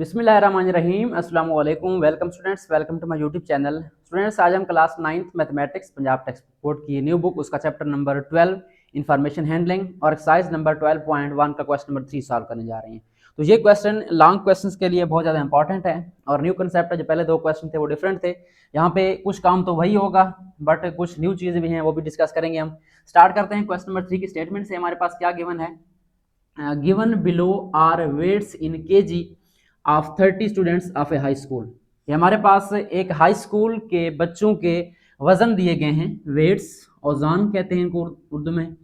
बिस्मिल्लाहिर्रहमानिर्रहीम अस्सलाम वालेकुम। Welcome students, welcome to my YouTube channel. Students, आज हम class 9th mathematics Punjab text board की न्यू बुक उसका चैप्टर नंबर 12 इंफॉर्मेशन हैंडलिंग और एक्सरसाइज नंबर 12.1 का क्वेश्चन नंबर 3 सॉल्व करने जा रहे हैं। तो ये क्वेश्चन लॉन्ग क्वेश्चंस के लिए बहुत ज़्यादा इंपॉर्टेंट है और न्यू कंसेप्ट है। जो पहले दो क्वेश्चन थे वो डिफरेंट थे। यहाँ पे कुछ काम तो वही होगा बट कुछ न्यू चीज़ें भी हैं, वो भी डिस्कस करेंगे हम। स्टार्ट करते हैं क्वेश्चन नंबर 3 की स्टेटमेंट से। हमारे पास क्या गिवन है? Given below are weights in KG of 30 students of a high school. ये हमारे पास एक हाई स्कूल के बच्चों के वजन दिए गए हैं। वेट्स औजान कहते हैं इनको उर्दू में,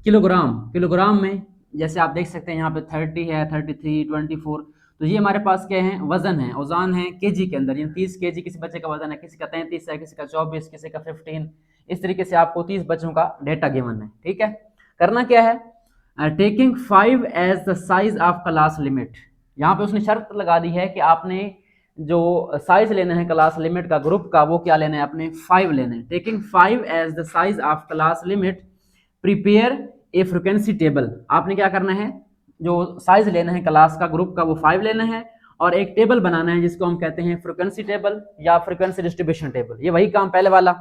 किलोग्राम में। जैसे आप देख सकते हैं यहाँ पे 30 है, 33, 24। तो ये हमारे पास क्या है? वजन है, औजान है केजी के अंदर। यानी 30 केजी किसी बच्चे का वजन है, किसी का 33 है, किसी का 24, किसी का 15। इस तरीके से आपको 30 बच्चों का डेटा गिवन है। ठीक है, करना क्या है? Taking 5 as the size of class limit. यहाँ पे उसने शर्त लगा दी है कि आपने जो साइज लेना है क्लास लिमिट का, ग्रुप का, वो क्या लेना है? आपने 5 लेना है। Taking 5 as the size of class limit, prepare a frequency table. आपने क्या करना है? जो साइज लेना है क्लास का, ग्रुप का, वो 5 लेना है और एक टेबल बनाना है जिसको हम कहते हैं फ्रीक्वेंसी टेबल या फ्रीक्वेंसी डिस्ट्रीब्यूशन टेबल। ये वही काम पहले वाला।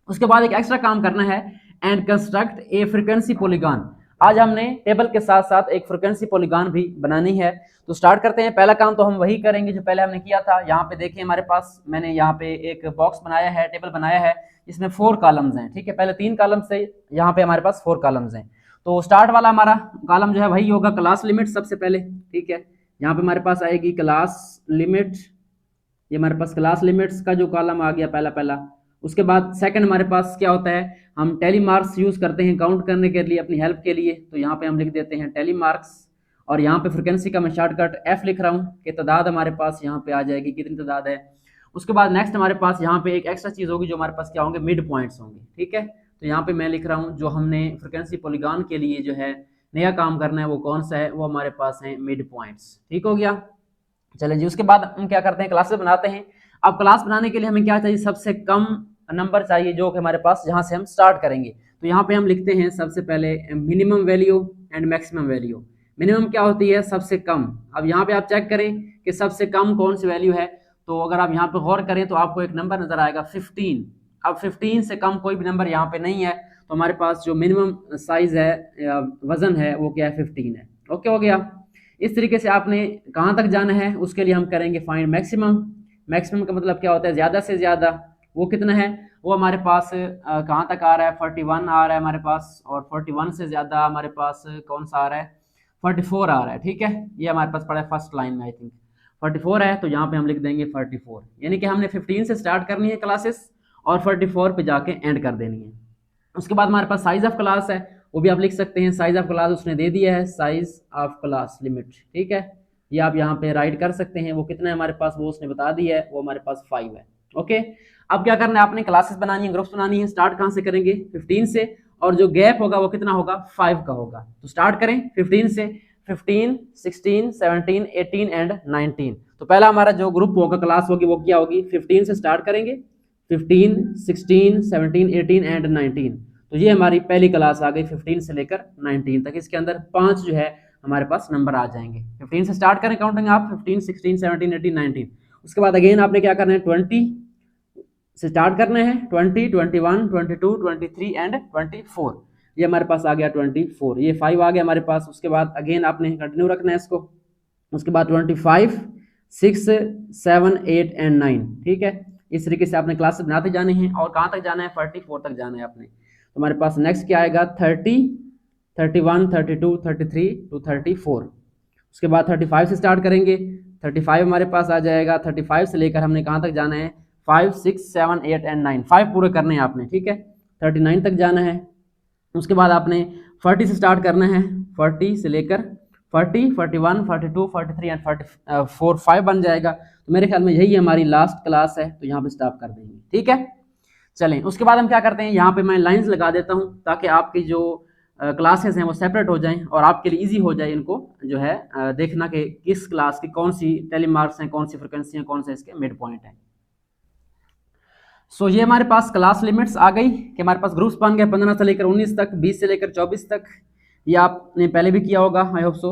उसके बाद एक एक्स्ट्रा काम करना है, and construct A frequency polygon. आज हमने टेबल के साथ साथ एक फ्रीक्वेंसी पॉलीगॉन भी बनानी है। तो स्टार्ट करते हैं। पहला काम तो हम वही करेंगे जो पहले हमने किया था। यहाँ पे देखिए हमारे पास मैंने यहाँ पे एक बॉक्स बनाया है, टेबल बनाया है, इसमें 4 कॉलम्स हैं। ठीक है, पहले 3 कॉलम्स से यहाँ पे हमारे पास 4 कॉलम्स हैं। तो स्टार्ट वाला हमारा कॉलम जो है वही होगा क्लास लिमिट सबसे पहले। ठीक है, यहाँ पे हमारे पास आएगी क्लास लिमिट। ये हमारे पास क्लास लिमिट्स का जो कॉलम आ गया पहला। उसके बाद सेकंड हमारे पास क्या होता है? हम टेली मार्क्स यूज करते हैं काउंट करने के लिए, अपनी हेल्प के लिए। तो यहाँ पे हम लिख देते हैं टेली मार्क्स। और यहाँ पे फ्रिक्वेंसी का मैं शॉर्टकट एफ लिख रहा हूँ कि तादाद हमारे पास यहाँ पे आ जाएगी, कितनी तादाद है। उसके बाद नेक्स्ट हमारे पास यहाँ पे एक एक्स्ट्रा चीज होगी जो हमारे पास क्या होंगे? मिड पॉइंट्स होंगे। ठीक है, तो यहाँ पे मैं लिख रहा हूँ जो हमने फ्रिक्वेंसी पॉलीगॉन के लिए जो है नया काम करना है वो कौन सा है? वो हमारे पास है मिड पॉइंट्स। ठीक हो गया। चलें जी, उसके बाद हम क्या करते हैं? क्लासेस बनाते हैं। अब क्लास बनाने के लिए हमें क्या चाहिए? सबसे कम नंबर चाहिए जो कि हमारे पास, जहां से हम स्टार्ट करेंगे। तो यहाँ पे हम लिखते हैं सबसे पहले minimum value and maximum value. Minimum क्या होती है? सबसे कम। अब यहाँ पे आप चेक करें कि सबसे कम कौन सी वैल्यू है। तो अगर आप यहाँ पे गौर करें तो आपको एक नंबर नजर आएगा 15। अब 15 से कम कोई भी नंबर यहाँ पे नहीं है। तो हमारे पास जो मिनिमम साइज है, वजन है, वो क्या है? 15 है। ओके हो गया। इस तरीके से आपने कहाँ तक जाना है उसके लिए हम करेंगे फाइंड मैक्सिमम। मैक्सिमम का मतलब क्या होता है? ज्यादा से ज्यादा। वो कितना है? वो हमारे पास कहाँ तक आ रहा है? 41 आ रहा है हमारे पास। और 41 से ज्यादा हमारे पास कौन सा आ रहा है? 44 आ रहा है। ठीक है, ये हमारे पास पड़ा है फर्स्ट लाइन में, आई थिंक 44 है। तो यहाँ पे हम लिख देंगे 44। यानी कि हमने 15 से स्टार्ट करनी है क्लासेस और 44 पे जाके एंड कर देनी है। उसके बाद हमारे पास साइज ऑफ क्लास है, वो भी आप लिख सकते हैं। साइज ऑफ क्लास उसने दे दिया है, साइज ऑफ क्लास लिमिट। ठीक है, ये आप यहाँ पे राइट कर सकते हैं। वो कितना है हमारे पास? वो उसने बता दिया है, वो हमारे पास 5 है। ओके, अब क्या करना है? आपने क्लासेस बनानी है, ग्रुप्स बनानी है। स्टार्ट कहाँ से करेंगे? 15 से। और जो गैप होगा वो कितना होगा? 5 का होगा। तो स्टार्ट करें 15 से। 15, 16, 17, 18 एंड 19। तो पहला हमारा जो ग्रुप होगा, क्लास होगी, वो क्या होगी? 15 से स्टार्ट करेंगे। 15, 16, 17, 18 एंड 19। तो ये हमारी पहली क्लास आ गई 15 से लेकर 19 तक। इसके अंदर 5 जो है हमारे पास नंबर आ जाएंगे। 15 से स्टार्ट करें काउंटिंग आप, 15, 16, 17, 18, 19। उसके बाद अगेन आपने क्या करना है? 20 से स्टार्ट करना है। 20, 21, 22, 23 एंड 24। ये हमारे पास आ गया 24। ये 5 आ गया हमारे पास। उसके बाद अगेन आपने कंटिन्यू रखना है इसको। उसके बाद 25, 6, 7, 8 एंड 9। ठीक है, इस तरीके से आपने क्लासेस बनाते जाने हैं। और कहाँ तक जाना है? 44 तक जाना है आपने। तो हमारे पास नेक्स्ट क्या आएगा? 30, 31, 32, 33 टू 34। उसके बाद 35 से स्टार्ट करेंगे। 35 हमारे पास आ जाएगा। 35 से लेकर हमने कहाँ तक जाना है? 5, 6, 7, 8 एंड 9। 5 पूरे करने हैं आपने। ठीक है, 39 तक जाना है। उसके बाद आपने 40 से स्टार्ट करना है। 40 से लेकर 40, 41, 42, 43 एंड 44, 5 बन जाएगा। तो मेरे ख्याल में यही हमारी लास्ट क्लास है, तो यहाँ पे स्टॉप कर देंगे। ठीक है, चलें। उसके बाद हम क्या करते हैं? यहाँ पे मैं लाइंस लगा देता हूँ ताकि आपकी जो क्लासेस हैं वो सेपरेट हो जाएं और आपके लिए इजी हो जाए इनको जो है देखना कि किस क्लास की कौन सी टेलीमार्क्स हैं, कौन सी फ्रिक्वेंसी हैं, कौन से इसके मिड पॉइंट हैं। सो ये हमारे पास क्लास लिमिट्स आ गई कि हमारे पास ग्रुप्स बन गए 15 से लेकर 19 तक, 20 से लेकर 24 तक। ये आपने पहले भी किया होगा, आई होप सो।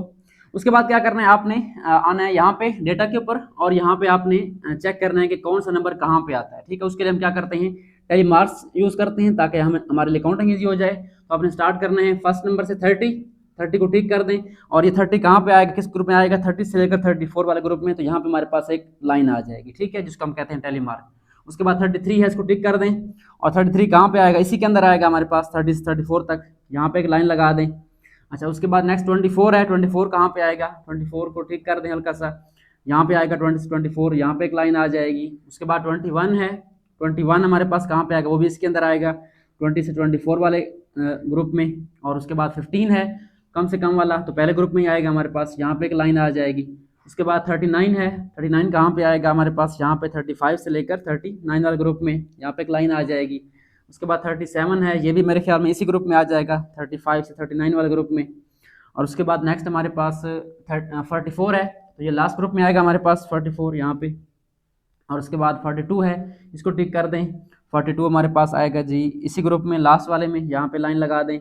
उसके बाद क्या करना है, आपने आना है यहाँ पे डेटा के ऊपर और यहाँ पे आपने चेक करना है कि कौन सा नंबर कहाँ पे आता है। ठीक है, उसके लिए हम क्या करते हैं, टेली मार्क्स यूज करते हैं ताकि हमें हमारे लिए काउंटिंग ईजी हो जाए। तो आपने स्टार्ट करना है फर्स्ट नंबर से 30 को टिक कर दें और ये 30 कहाँ पे आएगा, किस ग्रुप में आएगा, 30 से लेकर 34 वाले ग्रुप में। तो यहाँ पे हमारे पास एक लाइन आ जाएगी, ठीक है, जिसको हम कहते हैं टेली मार्क। उसके बाद 33 है, इसको टिक कर दें और 33 कहाँ पे आएगा, इसी के अंदर आएगा हमारे पास 30 से 34 तक, यहाँ पे एक लाइन लगा दें। अच्छा, उसके बाद नेक्स्ट 24 है, 24 कहाँ पे आएगा, 24 को ठीक कर दें हल्का सा, यहाँ पे आएगा 20 से 24, यहाँ पे एक लाइन आ जाएगी। उसके बाद 21 है, 21 हमारे पास कहाँ पे आएगा, वो भी इसके अंदर आएगा 20 से 24 वाले ग्रुप में। और उसके बाद 15 है, कम से कम वाला, तो पहले ग्रुप में ही आएगा हमारे पास, यहाँ पे एक लाइन आ जाएगी। उसके बाद 39 है, 39 कहाँ पे आएगा हमारे पास, यहाँ पे 35 से लेकर 39 वाले ग्रुप में, यहाँ पे एक लाइन आ जाएगी। उसके बाद 37 है, ये भी मेरे ख्याल में इसी ग्रुप में आ जाएगा, 35 से 39 वाले ग्रुप में। और उसके बाद नेक्स्ट हमारे पास 44 है, तो ये लास्ट ग्रुप में आएगा हमारे पास 44 यहाँ पे। और उसके बाद 42 है, इसको टिक कर दें, 42 हमारे पास आएगा जी इसी ग्रुप में, लास्ट वाले में, यहाँ पे लाइन लगा दें।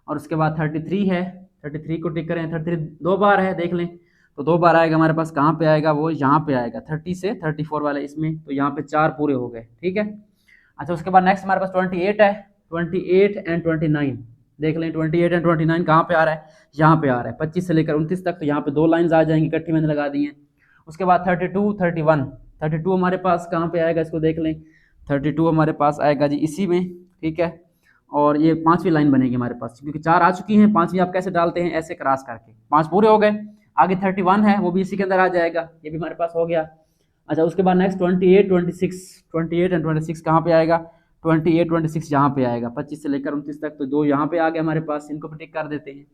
और उसके बाद 33 है, 33 को टिक करें, 33 दो बार है, देख लें, तो दो बार आएगा हमारे पास, कहाँ पे आएगा, वो यहाँ पे आएगा 30 से 34 वाले इसमें, तो यहाँ पे 4 पूरे हो गए, ठीक है। अच्छा, उसके बाद नेक्स्ट हमारे पास 28 है, 28 एंड 29 देख लें, 28 एंड 29 कहाँ पे आ रहा है, यहाँ पे आ रहा है 25 से लेकर 29 तक, तो यहाँ पे दो लाइंस आ जाएंगी, इकट्ठी मैंने लगा दी हैं। उसके बाद 32, 32 हमारे पास कहाँ पे आएगा, इसको देख लें, 32 हमारे पास आएगा जी इसी में, ठीक है। और ये 5वीं लाइन बनेगी हमारे पास, क्योंकि 4 आ चुकी हैं, 5वीं आप कैसे डालते हैं, ऐसे क्रॉस करके, 5 पूरे हो गए। आगे 31 है, वो भी इसी के अंदर आ जाएगा, ये भी हमारे पास हो गया। अच्छा, उसके बाद नेक्स्ट 28, 28 एंड 26 कहाँ पे आएगा, 28, 26 यहाँ पे आएगा, 25 से लेकर 29 तक, तो दो यहाँ पे आ गए हमारे पास, इनको भी टिक कर देते हैं।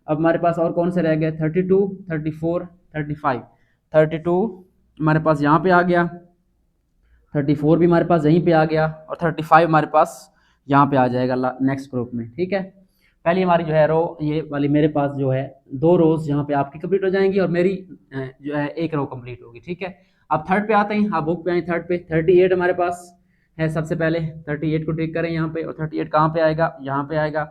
अब हमारे पास और कौन से रह गए, 32, 34, 35, 32 हमारे पास यहाँ पे आ गया, 34 भी हमारे पास यहीं पे आ गया, और 35 हमारे पास यहाँ पे आ जाएगा नेक्स्ट ग्रुप में, ठीक है। पहली हमारी जो है रो, ये वाली मेरे पास जो है 2 रोज यहाँ पे आपकी कंप्लीट हो जाएंगी और मेरी जो है 1 रो कंप्लीट होगी, ठीक है। अब थर्ड पे आते हैं, आप बुक पे आए थर्ड पे, 38 हमारे पास है सबसे पहले, 38 को टिक करें यहाँ पे, और 38 कहाँ पे आएगा, यहाँ पे आएगा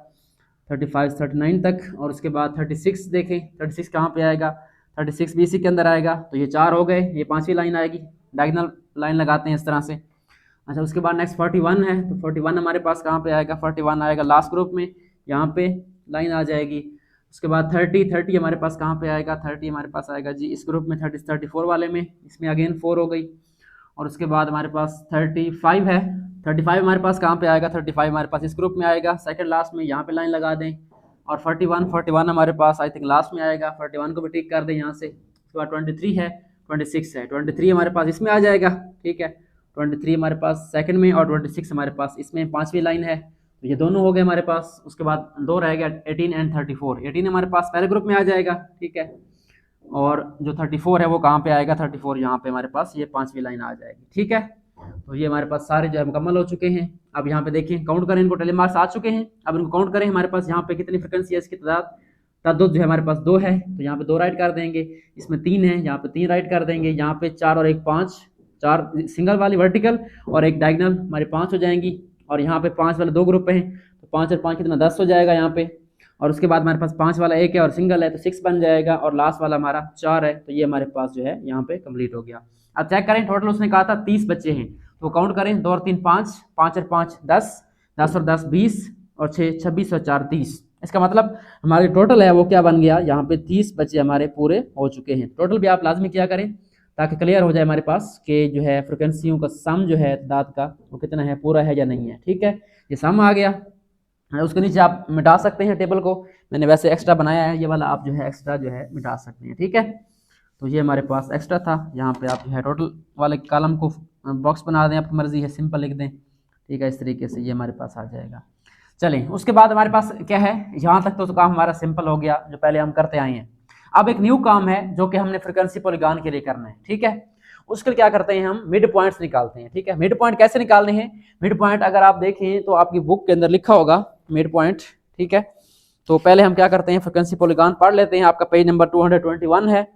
35 39 तक। और उसके बाद 36 देखें, 36 कहाँ पे आएगा, 36 भी इसी के अंदर आएगा, तो ये 4 हो गए, ये 5वीं लाइन आएगी, डायगोनल लाइन लगाते हैं इस तरह से। अच्छा, उसके बाद नेक्स्ट 41 है, तो 41 हमारे पास कहाँ पे आएगा, 41 आएगा लास्ट ग्रुप में, यहाँ पे लाइन आ जाएगी। उसके बाद 30 हमारे पास कहाँ पे आएगा, 30 हमारे पास आएगा जी इस ग्रुप में, 30 34 वाले में, इसमें अगेन 4 हो गई। और उसके बाद हमारे पास 35 है, 35 हमारे पास कहाँ पे आएगा, 35 हमारे पास इस ग्रुप में आएगा, सेकंड लास्ट में, यहाँ पे लाइन लगा दें। और 41 हमारे पास आई थिंक लास्ट में आएगा, 41 को भी टिक कर दें यहाँ से। उसके बाद 23 है, 26 है, 23 हमारे पास इसमें आ जाएगा, ठीक है, 23 हमारे पास सेकंड में, और 26 हमारे पास इसमें 5वीं लाइन है, तो ये दोनों हो गए हमारे पास। उसके बाद 2 रह गया, 18 एंड 34, 18 हमारे पास पहले ग्रुप में आ जाएगा, ठीक है। और जो 34 है वो कहाँ पे आएगा, 34 यहाँ पे हमारे पास ये 5वीं लाइन आ जाएगी, ठीक है। तो ये हमारे पास सारे जो है मुकम्मल हो चुके हैं। अब यहाँ पे देखिए, काउंट करें, इनको टेली मार्क्स आ चुके हैं, अब इनको काउंट करें, हमारे पास यहाँ पे कितनी फ्रिक्वेंसी है, इसकी तादाद जो है हमारे पास 2 है, तो यहाँ पे 2 राइट कर देंगे, इसमें 3 है, यहाँ पे 3 राइट कर देंगे, यहाँ पे 4 और 1 5, 4 सिंगल वाली वर्टिकल और 1 डायगोनल हमारे 5 हो जाएंगी। और यहाँ पे 5 वाले 2 ग्रुप हैं, तो 5 और 5 कितना 10 हो जाएगा यहाँ पे। और उसके बाद हमारे पास 5 वाला 1 है और सिंगल है, तो 6 बन जाएगा, और लास्ट वाला हमारा 4 है, तो ये हमारे पास जो है यहाँ पे कंप्लीट हो गया। अब चेक करें, टोटल उसने कहा था 30 बच्चे हैं, तो काउंट करें, 2 और 3 5, 5 और 5 10, 10 और 10 20, और 6 26 और 4 30। इसका मतलब हमारे टोटल है वो क्या बन गया, यहाँ पे 30 बच्चे हमारे पूरे हो चुके हैं। टोटल भी आप लाजमी किया करें ताकि क्लियर हो जाए हमारे पास कि जो है फ्रिक्वेंसियों का सम जो है तादाद का वो कितना है, पूरा है या नहीं है, ठीक है। ये सम आ गया, उसके नीचे आप मिटा सकते हैं टेबल को, मैंने वैसे एक्स्ट्रा बनाया है, ये वाला आप जो है एक्स्ट्रा जो है मिटा सकते हैं, ठीक है। तो ये हमारे पास एक्स्ट्रा था, यहाँ पे आप जो है टोटल वाले कॉलम को बॉक्स बना दें, आपकी मर्जी है, सिंपल लिख दें, ठीक है, इस तरीके से ये हमारे पास आ जाएगा। चलें, उसके बाद हमारे पास क्या है, यहाँ तक तो काम हमारा सिंपल हो गया जो पहले हम करते आए हैं। अब एक न्यू काम है जो कि हमने फ्रीक्वेंसी पॉलीगॉन के लिए करना है, ठीक है। उसके लिए क्या करते हैं, हम मिड पॉइंट्स निकालते हैं, ठीक है। मिड पॉइंट कैसे निकालने हैं, मिड पॉइंट अगर आप देखें तो आपकी बुक के अंदर लिखा होगा मिड पॉइंट, ठीक है। तो पहले हम क्या करते हैं, फ्रीक्वेंसी पॉलीगॉन पढ़ लेते हैं, आपका पेज नंबर 221 है।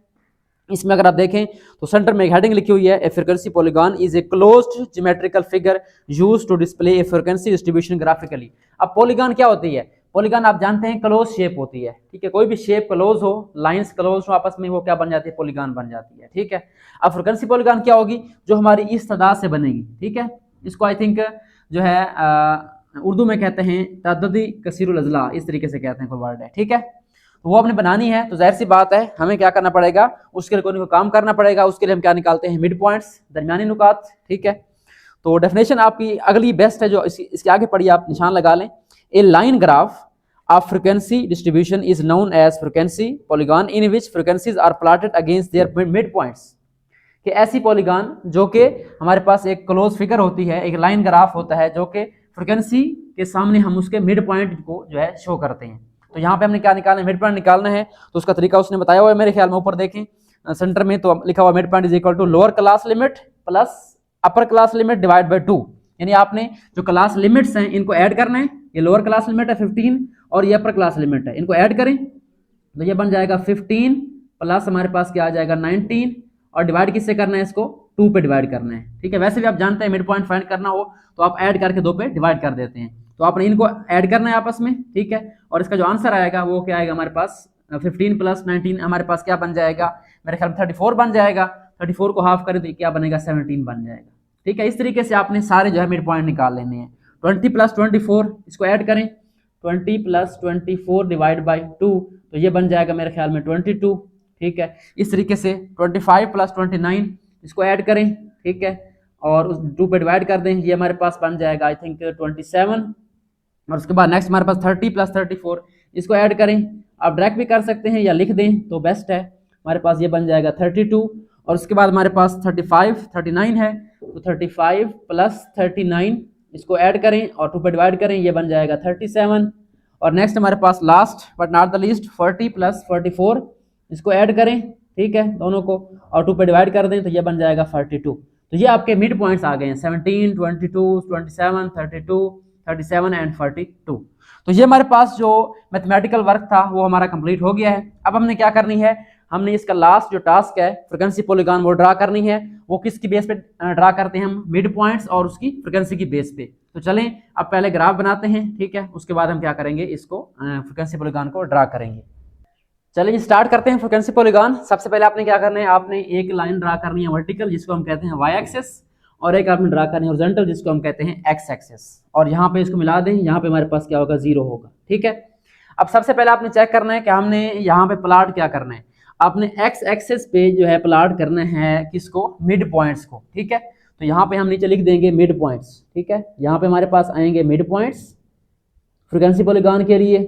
इसमें अगर आप देखें तो सेंटर में एक हेडिंग लिखी हुई है, a frequency polygon is a closed geometrical figure used to display a frequency distribution graphically. अब पॉलीगॉन क्या होती है, पॉलीगॉन आप जानते हैं क्लोज शेप होती है, ठीक है, कोई भी शेप क्लोज हो, लाइंस क्लोज हो आपस में, वो क्या बन जाती है, पॉलीगॉन बन जाती है, ठीक है। अब फ्रीक्वेंसी पॉलीगॉन क्या होगी, जो हमारी इस तादाद से बनेगी, ठीक है। इसको आई थिंक जो है उर्दू में कहते हैं तअद्दुदी कसीरुल अज़ला, इस तरीके से कहते हैं कोई वर्ड है, ठीक है। तो वो आपने बनानी है, तो जाहिर सी बात है हमें क्या करना पड़ेगा, उसके लिए कोई को काम करना पड़ेगा। उसके लिए हम क्या निकालते हैं, मिड पॉइंट्स, दरमियानी नुकात, ठीक है। तो डेफिनेशन आपकी अगली बेस्ट है, जो इसके आगे पढ़िए, आप निशान लगा लें। A line graph of frequency distribution is known as frequency polygon in which frequencies are plotted against their mid points. कि ऐसी पॉलीगॉन जो कि हमारे पास एक क्लोज फिगर होती है, एक लाइन ग्राफ होता है, जो कि फ्रीक्वेंसी के सामने हम उसके मिड पॉइंट को जो है शो करते हैं। तो यहाँ पे हमने क्या निकालना है, मिड पॉइंट निकालना है। तो उसका तरीका उसने बताया हुआ है मेरे ख्याल में, ऊपर देखें सेंटर में तो लिखा हुआ mid point is equal to lower class limit plus upper class limit divide by 2। यानी आपने जो क्लास लिमिट्स हैं इनको ऐड करना है। ये लोअर क्लास लिमिट है 15 और ये अपर क्लास लिमिट है, इनको ऐड करें तो ये बन जाएगा 15 प्लस हमारे पास क्या आ जाएगा 19, और डिवाइड किससे करना है, इसको 2 पे डिवाइड करना है, ठीक है। वैसे भी आप जानते हैं मिड पॉइंट फाइंड करना हो तो आप ऐड करके 2 पे डिवाइड कर देते हैं। तो आपने इनको ऐड करना है आपस में, ठीक है। और इसका जो आंसर आएगा वो क्या आएगा हमारे पास, 15 प्लस 19 हमारे पास क्या बन जाएगा, मेरे ख्याल में 34 बन जाएगा। 34 को हाफ करें तो क्या बनेगा, 17 बन जाएगा, ठीक है। इस तरीके से आपने सारे जो है मिड पॉइंट निकाल लेने हैं। 20 प्लस 24 इसको ऐड करें, 20 प्लस 24 डिवाइड बाई 2 तो ये बन जाएगा मेरे ख्याल में 22, ठीक है। इस तरीके से 25 प्लस 29 इसको ऐड करें, ठीक है, और उस 2 पे डिवाइड कर दें, ये हमारे पास बन जाएगा आई थिंक 27। और उसके बाद नेक्स्ट हमारे पास 30 प्लस 34 इसको ऐड करें। आप डायरेक्ट भी कर सकते हैं या लिख दें तो बेस्ट है। हमारे पास ये बन जाएगा 32, और उसके बाद हमारे पास 35 39 है, तो 35 प्लस 39 इसको ऐड करें और 2 पे डिवाइड करें, ये बन जाएगा 37। और नेक्स्ट हमारे पास last but not the least 40 plus 44 इसको ऐड करें, ठीक है, दोनों को, और 2 पे डिवाइड कर दें तो ये बन जाएगा 42। तो ये आपके मिड पॉइंट्स आ गए हैं 17, 22, 27, 32, 37 एंड 42। तो ये हमारे पास जो मैथमेटिकल वर्क था वो हमारा कंप्लीट हो गया है। अब हमने क्या करनी है, हमने इसका लास्ट जो टास्क है फ्रीक्वेंसी पॉलीगॉन वो ड्रा करनी है। वो किसकी बेस पे ड्रा करते हैं हम, मिड पॉइंट्स और उसकी फ्रीक्वेंसी की बेस पे। तो चलें अब पहले ग्राफ बनाते हैं, ठीक है, उसके बाद हम क्या करेंगे, इसको फ्रीक्वेंसी पॉलीगॉन को ड्रा करेंगे। चलिए स्टार्ट करते हैं फ्रीक्वेंसी पॉलीगॉन। सबसे पहले आपने क्या करना है, आपने एक लाइन ड्रा करनी है वर्टिकल जिसको हम कहते हैं वाई एक्सिस, और एक आपने ड्रा करनी है हॉरिजॉन्टल जिसको हम कहते हैं एक्स एक्सिस, और यहाँ पे इसको मिला दें, यहाँ पे हमारे पास क्या होगा, 0 होगा, ठीक है। अब सबसे पहले आपने चेक करना है कि हमने यहाँ पे प्लॉट क्या करना है, आपने एक्स एक्सिस पे जो है प्लॉट करना है किसको, मिड पॉइंट्स को, ठीक है। तो यहाँ पे हम नीचे लिख देंगे मिड पॉइंट्स, ठीक है। यहाँ पे हमारे पास आएंगे मिड पॉइंट्स फ्रीक्वेंसी पॉलीगॉन के लिए,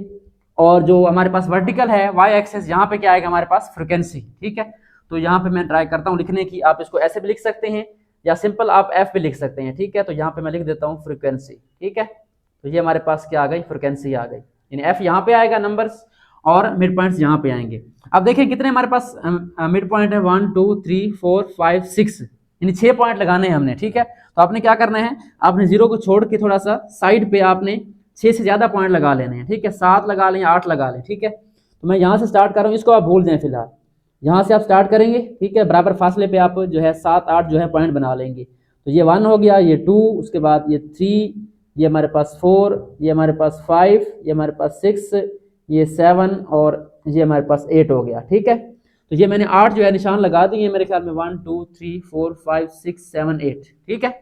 और जो हमारे पास वर्टिकल है वाई एक्सिस, यहाँ पे क्या आएगा हमारे पास, फ्रीक्वेंसी, ठीक है। तो यहाँ पे मैं ट्राई करता हूँ लिखने की, आप इसको ऐसे भी लिख सकते हैं या सिंपल आप एफ भी लिख सकते हैं, ठीक है। तो यहाँ पे मैं लिख देता हूँ फ्रीक्वेंसी, ठीक है। तो ये हमारे पास क्या आ गई, फ्रीक्वेंसी आ गई, यानी एफ यहाँ पे आएगा नंबर्स और मिड पॉइंट्स यहाँ पे आएंगे। अब देखिए कितने हमारे पास मिड पॉइंट है, 1 2 3 4 5 6, यानी 6 पॉइंट लगाने हैं हमने, ठीक है। तो आपने क्या करना है, आपने 0 को छोड़ के थोड़ा सा साइड पे आपने 6 से ज़्यादा पॉइंट लगा लेने हैं, ठीक है। 7 लगा लें, 8 लगा लें, ठीक है। तो मैं यहाँ से स्टार्ट कर रहा हूँ, इसको आप भूल जाएं फिलहाल, यहाँ से आप स्टार्ट करेंगे, ठीक है। बराबर फासले पे आप जो है 7 8 जो है पॉइंट बना लेंगे। तो ये 1 हो गया, ये 2, उसके बाद ये 3, ये हमारे पास 4, ये हमारे पास 5, ये हमारे पास 6, ये 7 और ये हमारे पास 8 हो गया, ठीक है। तो ये मैंने 8 जो है निशान लगा दिए मेरे ख्याल में, 1 2 3 4 5 6 7 8, ठीक है।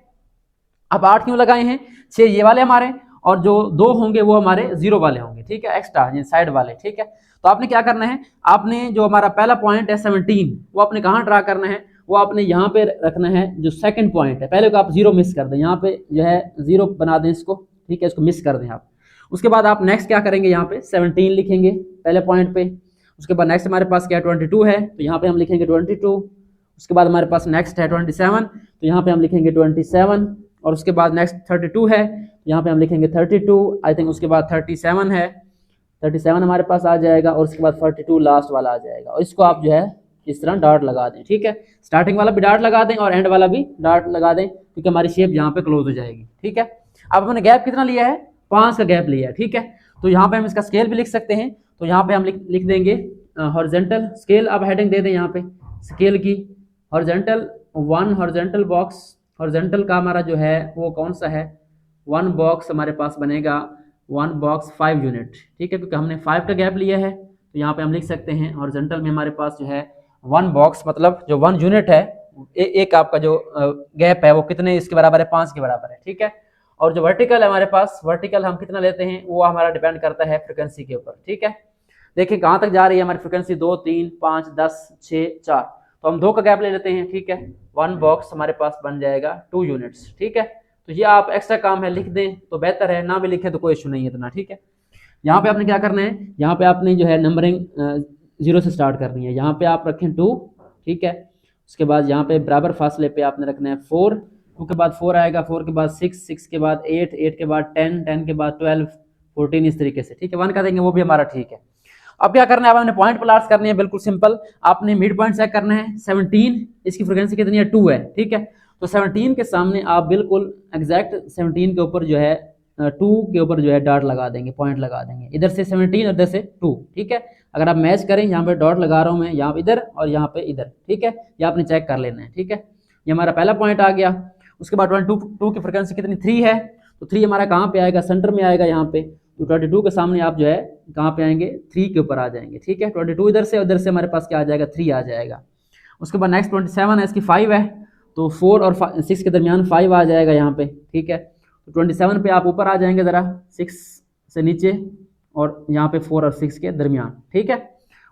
अब 8 क्यों लगाए हैं, 6 ये वाले हमारे, और जो 2 होंगे वो हमारे 0 वाले होंगे, ठीक है, एक्स्ट्रा साइड वाले, ठीक है। तो आपने क्या करना है, आपने जो हमारा पहला पॉइंट है 17 वो आपने कहाँ ड्रा करना है, वो आपने यहाँ पे रखना है जो सेकंड पॉइंट है। पहले को आप 0 मिस कर दें, यहाँ पे जो है 0 बना दें इसको, ठीक है, इसको मिस कर दें आप। उसके बाद आप नेक्स्ट क्या करेंगे, यहाँ पे 17 लिखेंगे पहले पॉइंट पे। उसके बाद नेक्स्ट हमारे पास क्या 22 है, तो यहाँ पे हम लिखेंगे 22। उसके बाद हमारे पास नेक्स्ट है 27, तो यहाँ पे हम लिखेंगे 27। और उसके बाद नेक्स्ट 32 है, यहाँ पे हम लिखेंगे 32 आई थिंक। उसके बाद 37 है, 37 हमारे पास आ जाएगा, और उसके बाद 42 लास्ट वाला आ जाएगा। और इसको आप जो है इस तरह डॉट लगा दें, ठीक है। स्टार्टिंग वाला भी डॉट लगा दें और एंड वाला भी डॉट लगा दें, क्योंकि हमारी शेप यहाँ पे क्लोज हो जाएगी, ठीक है। अब हमने गैप कितना लिया है, 5 का गैप लिया है, ठीक है। तो यहाँ पे हम इसका स्केल भी लिख सकते हैं। तो यहाँ पे हम लिख देंगे हॉरिजॉन्टल स्केल, अब हेडिंग दे दें यहाँ पे स्केल की, हॉरिजॉन्टल 1 हॉरिजॉन्टल बॉक्स। हॉरिजॉन्टल का हमारा जो है वो कौन सा है, 1 बॉक्स हमारे पास बनेगा 1 बॉक्स 5 यूनिट, ठीक है, क्योंकि हमने 5 का गैप लिया है तो यहाँ पे हम लिख सकते हैं हॉरिजॉन्टल में हमारे पास जो है 1 बॉक्स मतलब जो 1 यूनिट है एक आपका जो गैप है वो कितने इसके बराबर है, 5 के बराबर है, ठीक है। और जो वर्टिकल है हमारे पास, वर्टिकल हम कितना लेते हैं वो हमारा डिपेंड करता है फ्रिक्वेंसी के ऊपर, ठीक है। देखिए कहाँ तक जा रही है हमारी फ्रिक्वेंसी, 2 3 5 10 6 4, तो हम 2 का गैप ले लेते हैं, ठीक है। 1 बॉक्स हमारे पास बन जाएगा 2 यूनिट्स, ठीक है। तो ये आप एक्स्ट्रा काम है लिख दें तो बेहतर है, ना भी लिखें तो कोई इशू नहीं है इतना, ठीक है। यहाँ पे आपने क्या करना है, यहाँ पे आपने जो है नंबरिंग 0 से स्टार्ट करनी है। यहाँ पे आप रखें 2, ठीक है। उसके बाद यहाँ पे बराबर फासले पे आपने रखना है 4, 2 के बाद 4 आएगा, 4 के बाद 6, 6 के बाद 8, 8 के बाद 10, 10 के बाद 12, 14 इस तरीके से, ठीक है। 1 का देंगे वो भी हमारा ठीक है। अब क्या करना है, अब हमने पॉइंट प्लॉट्स करनी है, बिल्कुल सिंपल। आपने मिड पॉइंट चेक करना है, 17 इसकी फ्रिक्वेंसी कितनी है, 2 है, ठीक है। तो 17 के सामने आप बिल्कुल एग्जैक्ट 17 के ऊपर जो है 2 के ऊपर जो है डॉट लगा देंगे, पॉइंट लगा देंगे, इधर से 17 और इधर से 2, ठीक है। अगर आप मैच करें, यहाँ पे डॉट लगा रहा हूँ मैं, यहाँ पे इधर और यहाँ पे इधर, ठीक है। ये आपने चेक कर लेना है, ठीक है। ये हमारा पहला पॉइंट आ गया। उसके बाद 22 की फ्रिक्वेंसी कितनी, 3 है, तो 3 हमारा कहाँ पे आएगा, सेंटर में आएगा यहाँ पे। तो 22 के सामने आप जो है कहाँ पे आएंगे, 3 के ऊपर आ जाएंगे, ठीक है। 22 इधर से, उधर से हमारे पास क्या आ जाएगा, 3 आ जाएगा। उसके बाद नेक्स्ट 27 है, इसकी 5 है, तो 4 और 6 के दरमियान 5 आ जाएगा यहाँ पे, ठीक है। तो 27 पे आप ऊपर आ जाएंगे ज़रा, 6 से नीचे, और यहाँ पे 4 और 6 के दरमियान, ठीक है।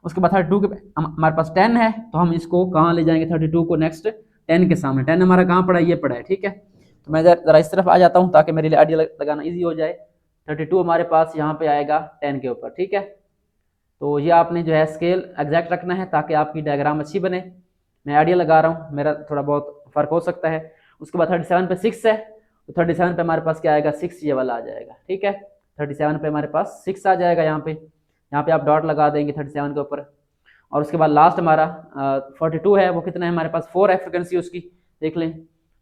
उसके बाद 32 के हमारे पास 10 है, तो हम इसको कहाँ ले जाएंगे, 32 को नेक्स्ट 10 के सामने। 10 हमारा कहाँ पड़ा है, ये पड़ा है, ठीक है। तो मैं ज़रा इस तरफ आ जाता हूँ ताकि मेरे लिए आइडिया लगाना ईजी हो जाए। 32 हमारे पास यहाँ पे आएगा 10 के ऊपर, ठीक है। तो ये आपने जो है स्केल एग्जैक्ट रखना है ताकि आपकी डायग्राम अच्छी बने। मैं आइडिया लगा रहा हूँ, मेरा थोड़ा बहुत फ़र्क हो सकता है। उसके बाद 37 पे 6 है, तो 37 पे हमारे पास क्या आएगा, 6 ये वाला आ जाएगा, ठीक है। 37 पे हमारे पास 6 आ जाएगा यहाँ पे आप डॉट लगा देंगे 37 के ऊपर। और उसके बाद लास्ट हमारा 42 है, वो कितना है हमारे पास, 4 है फ्रिक्वेंसी उसकी, देख लें,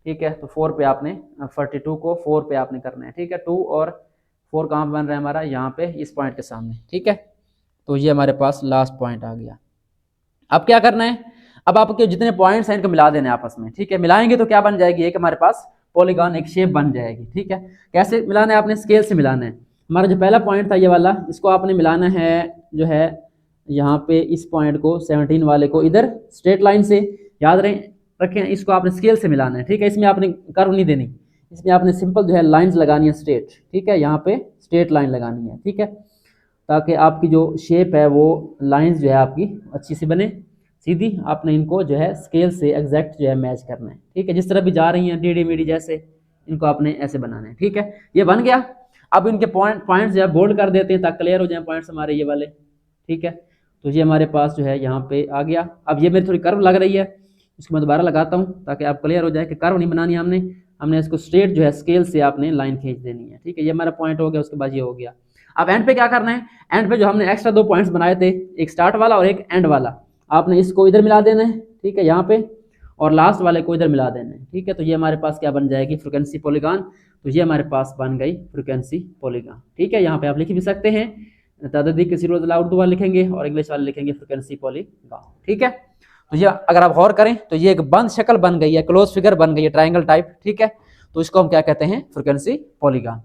ठीक है। तो 4 पे आपने 42 को 4 पे आपने करना है, ठीक है। 2 और 4 कहाँ बन रहा है हमारा, यहाँ पे इस पॉइंट के सामने, ठीक है। तो ये हमारे पास लास्ट पॉइंट आ गया। अब क्या करना है, अब आपके जितने पॉइंट्स हैं इनको मिला देने आपस में, ठीक है। मिलाएंगे तो क्या बन जाएगी, एक हमारे पास पॉलीगॉन, एक शेप बन जाएगी, ठीक है। कैसे मिलाना है, आपने स्केल से मिलाना है। हमारा जो पहला पॉइंट था ये वाला, इसको आपने मिलाना है जो है यहाँ पे इस पॉइंट को 17 वाले को इधर स्ट्रेट लाइन से, याद रखें इसको आपने स्केल से मिलाना है, ठीक है। इसमें आपने कर्व नहीं देनी, इसमें आपने सिंपल जो है लाइंस लगानी है स्ट्रेट, ठीक है। यहाँ पे स्ट्रेट लाइन लगानी है, ठीक है, ताकि आपकी जो शेप है वो लाइंस जो है आपकी अच्छी सी बने, सीधी। आपने इनको जो है स्केल से एग्जैक्ट जो है मैच करना है, ठीक है। जिस तरह भी जा रही हैं टेढ़ी मेढ़ी जैसे, इनको आपने ऐसे बनाना है, ठीक है। ये बन गया। अब इनके पॉइंट्स जो है बोल्ड कर देते हैं ताकि क्लियर हो जाए पॉइंट्स हमारे ये वाले, ठीक है। तो ये हमारे पास जो है यहाँ पे आ गया। अब ये मेरी थोड़ी कर्व लग रही है, इसको मैं दोबारा लगाता हूँ ताकि आप क्लियर हो जाए कि कर्व नहीं बनानी हमने इसको स्ट्रेट जो है स्केल से आपने लाइन खींच देनी है, ठीक है। ये हमारा पॉइंट हो गया। उसके बाद ये हो गया। अब एंड पे क्या करना है, एंड पे जो हमने एक्स्ट्रा 2 पॉइंट्स बनाए थे, एक स्टार्ट वाला और एक एंड वाला, आपने इसको इधर मिला देना है, ठीक है, यहाँ पे, और लास्ट वाले को इधर मिला देना है, ठीक है। तो ये हमारे पास क्या बन जाएगी, फ्रीक्वेंसी पॉलीगॉन। तो ये हमारे पास बन गई फ्रीक्वेंसी पॉलीगॉन, ठीक है। यहाँ पे आप लिख भी सकते हैं, तददी किसी रोज उर्दू वाले लिखेंगे और इंग्लिश वाले लिखेंगे फ्रीक्वेंसी पॉलीगॉन, ठीक है। तो ये अगर आप गौर करें तो ये एक बंद शक्ल बन गई है, क्लोज फिगर बन गई है, ट्राइंगल टाइप, ठीक है। तो इसको हम क्या कहते हैं, फ्रीक्वेंसी पॉलीगॉन।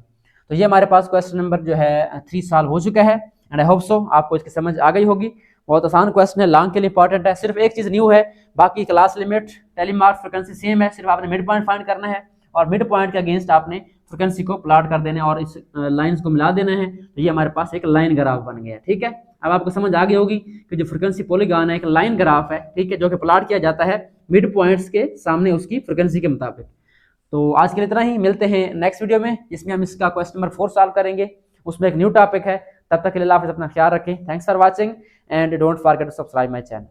तो ये हमारे पास क्वेश्चन नंबर जो है 3 सॉल्व हो चुका है, एंड आई होप सो आपको इसकी समझ आ गई होगी। बहुत आसान क्वेश्चन है, लॉन्ग के लिए इंपॉर्टेंट है। सिर्फ एक चीज न्यू है, बाकी क्लास लिमिट, टेलीमार्क, फ्रीक्वेंसी सेम है, सिर्फ आपने मिड पॉइंट फाइंड करना है और मिड पॉइंट के अगेंस्ट आपने फ्रीक्वेंसी को प्लॉट कर देना है और इस लाइंस को मिला देना है। तो ये हमारे पास एक लाइन ग्राफ बन गया, ठीक है। अब आपको समझ आ गई होगी कि जो फ्रीक्वेंसी पॉलीगॉन है एक लाइन ग्राफ है, ठीक है, जो कि प्लॉट किया जाता है मिड पॉइंट्स के सामने उसकी फ्रीक्वेंसी के मुताबिक। तो आज के लिए इतना ही, मिलते हैं नेक्स्ट वीडियो में जिसमें हम इसका क्वेश्चन नंबर 4 सॉल्व करेंगे। उसमें एक न्यू टॉपिक है। तब तक के लिए अल्लाह हाफिज़, अपना ख्याल रखें। Thanks for watching and don't forget to subscribe my channel.